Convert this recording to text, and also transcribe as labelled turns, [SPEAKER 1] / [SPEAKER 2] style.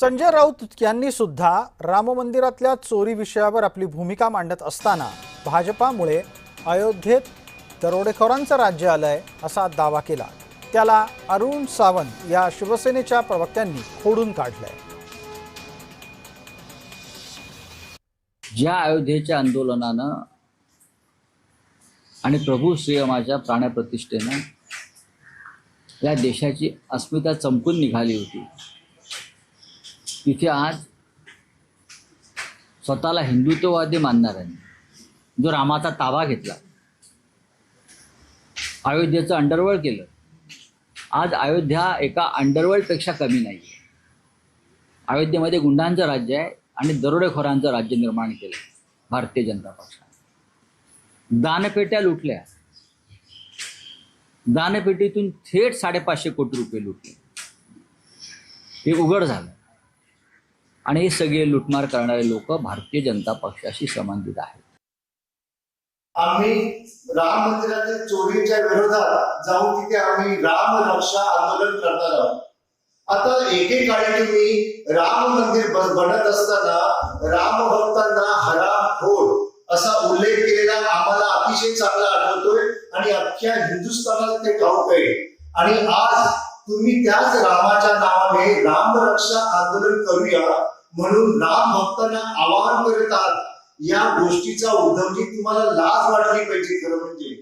[SPEAKER 1] संजय राऊत यांनी सुद्धा राम मंदिरातल्या चोरी विषयावर आपली भूमिका मांडत असताना भाजपामुळे अयोध्येत दरोडेखोरांचं राज्य आलंय असा दावा केला। त्याला अरुण सावंत या शिवसेनेच्या प्रवक्त्यांनी खोडून काढलंय।
[SPEAKER 2] ज्या अयोध्येच्या आंदोलनानं आणि प्रभू श्रीरामाच्या प्राणप्रतिष्ठेनं या देशाची अस्मिता चमकून निघाली होती, तिथे आज स्वतःला हिंदुत्ववादी मानणाऱ्यांनी जो रामाचा ताबा घेतला, अयोध्येचं अंडरवर्ल्ड केलं। आज अयोध्या एका अंडरवर्ल्डपेक्षा कमी नाही आहे। अयोध्येमध्ये गुंडांचं राज्य आहे आणि दरोडेखोरांचं राज्य निर्माण केलं भारतीय जनता पक्षाने। दानपेट्या लुटल्या, दानपेटीतून थेट 550 कोटी रुपये लुटले, हे उघड झालं। आणि हे सगळे लुटमार करणारे लोक भारतीय जनता पक्षाशी संबंधित आहेत।
[SPEAKER 3] आम्ही राम मंदिरातील चोरीच्या विरोधात जाऊन तिथे आम्ही राम रक्षा आंदोलन करणार आहोत। आता एकेकाळी तुम्ही राम मंदिर बनत असताना राम भक्तांना हरामखोर असा उल्लेख केलेला आम्हाला अतिशय चांगला आठवतोय आणि अख्ख्या हिंदुस्थानात ते ठाऊक आहे। आणि आज तुम्ही त्याच रामाच्या नावाने राम रक्षा आंदोलन करूया म्हणून राम भक्तांना आवाहन करत आहात। या गोष्टीचा उद्धवजी तुम्हाला लाज वाटली पाहिजे खरं म्हणजे।